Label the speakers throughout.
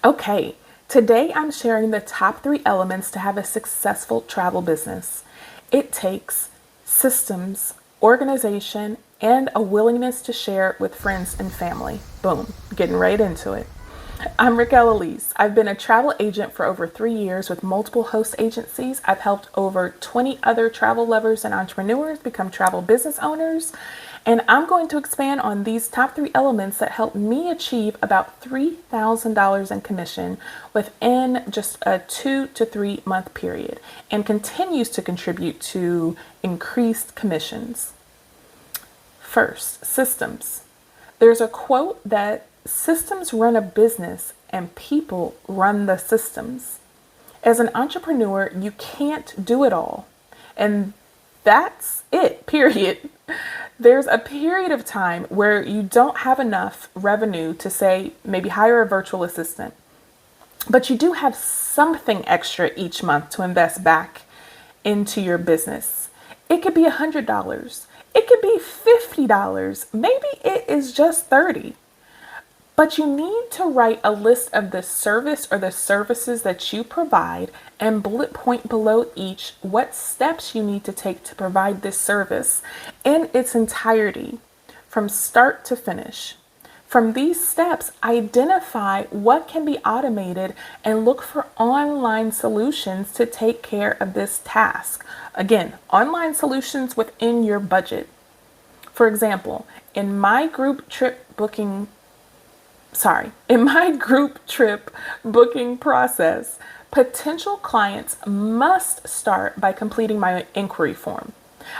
Speaker 1: Okay, today I'm sharing the top 3 elements to have a successful travel business. It takes systems, organization, and a willingness to share with friends and family. Boom, getting right into it. I'm Raquel Elise. I've been a travel agent for over 3 years with multiple host agencies. I've helped over 20 other travel lovers and entrepreneurs become travel business owners. And I'm going to expand on these top 3 elements that helped me achieve about $3,000 in commission within just a 2 to 3 month period and continues to contribute to increased commissions. First, systems. There's a quote that systems run a business and people run the systems. As an entrepreneur, you can't do it all. And that's it, period. There's a period of time where you don't have enough revenue to say maybe hire a virtual assistant, but you do have something extra each month to invest back into your business. It could be $100. It could be $50. Maybe it is just $30. But you need to write a list of the service or the services that you provide and bullet point below each what steps you need to take to provide this service in its entirety from start to finish. From these steps, identify what can be automated and look for online solutions to take care of this task. Again, online solutions within your budget. For example, in my group trip booking process, potential clients must start by completing my inquiry form.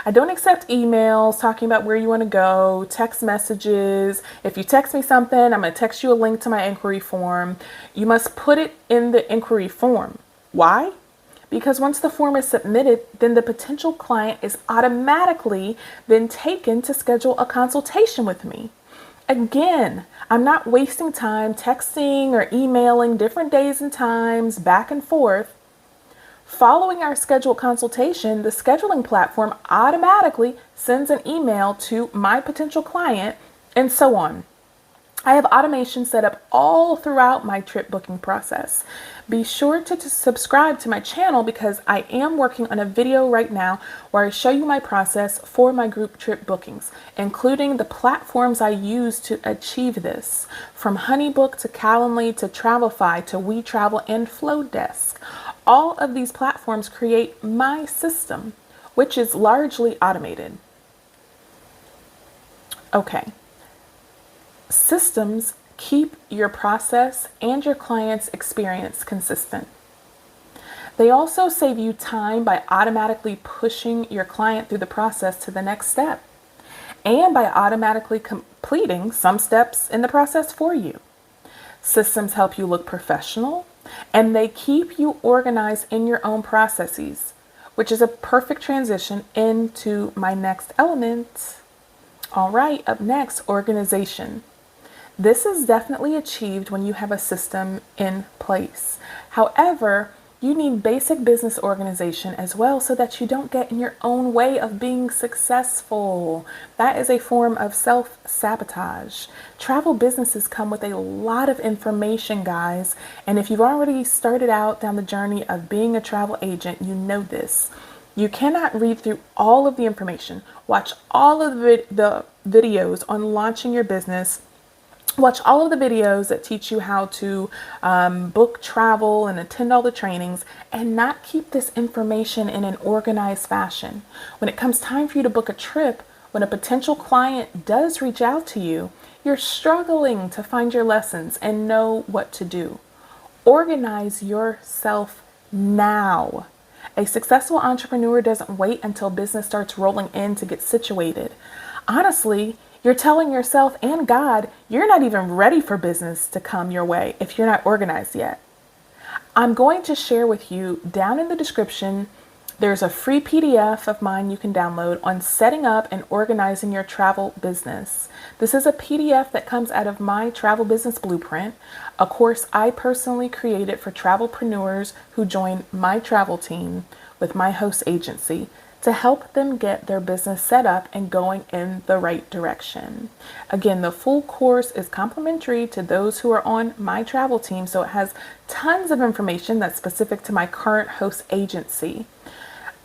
Speaker 1: I don't accept emails talking about where you want to go, text messages. If you text me something, I'm going to text you a link to my inquiry form. You must put it in the inquiry form. Why? Because once the form is submitted, then the potential client is automatically then taken to schedule a consultation with me. Again, I'm not wasting time texting or emailing different days and times back and forth. Following our scheduled consultation, the scheduling platform automatically sends an email to my potential client and so on. I have automation set up all throughout my trip booking process. Be sure to subscribe to my channel because I am working on a video right now where I show you my process for my group trip bookings, including the platforms I use to achieve this, from HoneyBook to Calendly to Travelify to WeTravel and Flowdesk. All of these platforms create my system, which is largely automated. Okay. Systems keep your process and your client's experience consistent. They also save you time by automatically pushing your client through the process to the next step and by automatically completing some steps in the process for you. Systems help you look professional and they keep you organized in your own processes, which is a perfect transition into my next element. All right, up next, organization. This is definitely achieved when you have a system in place. However, you need basic business organization as well so that you don't get in your own way of being successful. That is a form of self-sabotage. Travel businesses come with a lot of information, guys. And if you've already started out down the journey of being a travel agent, you know this. You cannot read through all of the information. Watch all of the videos on launching your business. Watch all of the videos that teach you how to book travel and attend all the trainings and not keep this information in an organized fashion. When it comes time for you to book a trip, when a potential client does reach out to you, you're struggling to find your lessons and know what to do. Organize yourself now. A successful entrepreneur doesn't wait until business starts rolling in to get situated. Honestly, you're telling yourself and God you're not even ready for business to come your way if you're not organized yet. I'm going to share with you down in the description, there's a free PDF of mine you can download on setting up and organizing your travel business. This is a PDF that comes out of my travel business blueprint, a course I personally created for travelpreneurs who join my travel team with my host agency. to help them get their business set up and going in the right direction. Again, the full course is complimentary to those who are on my travel team, so it has tons of information that's specific to my current host agency.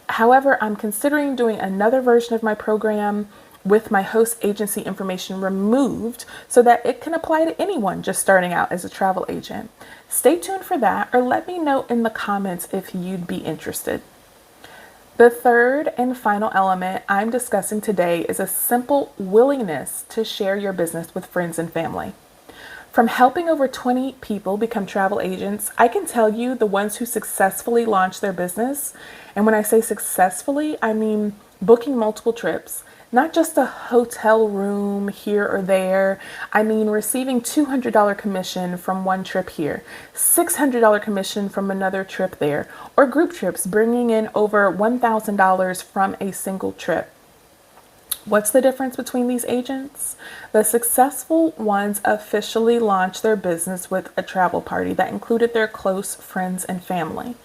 Speaker 1: However, I'm considering doing another version of my program with my host agency information removed so that it can apply to anyone just starting out as a travel agent. Stay tuned for that, or let me know in the comments if you'd be interested. The third and final element I'm discussing today is a simple willingness to share your business with friends and family. From helping over 20 people become travel agents, I can tell you the ones who successfully launch their business, and when I say successfully, I mean booking multiple trips, not just a hotel room here or there. I mean receiving $200 commission from one trip here, $600 commission from another trip there, or group trips bringing in over $1,000 from a single trip. What's the difference between these agents? The successful ones officially launched their business with a travel party that included their close friends and family.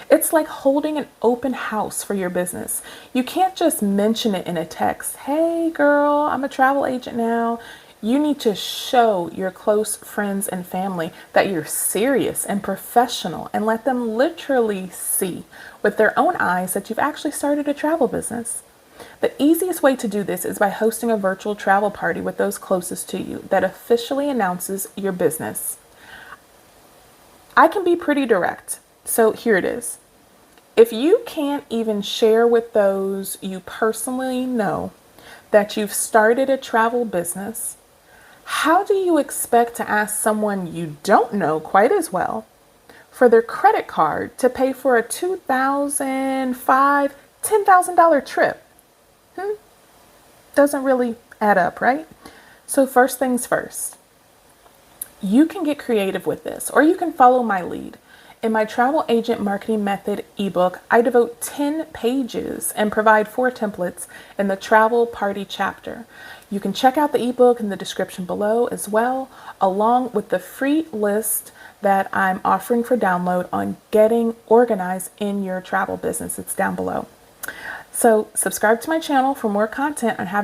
Speaker 1: It's like holding an open house for your business. You can't just mention it in a text. Hey girl, I'm a travel agent now. You need to show your close friends and family that you're serious and professional, and let them literally see with their own eyes that you've actually started a travel business. The easiest way to do this is by hosting a virtual travel party with those closest to you that officially announces your business. I can be pretty direct, so here it is. If you can't even share with those you personally know that you've started a travel business, how do you expect to ask someone you don't know quite as well for their credit card to pay for a $2,500, $10,000 trip? Doesn't really add up, right? So first things first, you can get creative with this, or you can follow my lead. In my Travel Agent Marketing Method ebook, I devote 10 pages and provide 4 templates in the Travel Party chapter. You can check out the ebook in the description below as well, along with the free list that I'm offering for download on getting organized in your travel business. It's down below. So subscribe to my channel for more content on how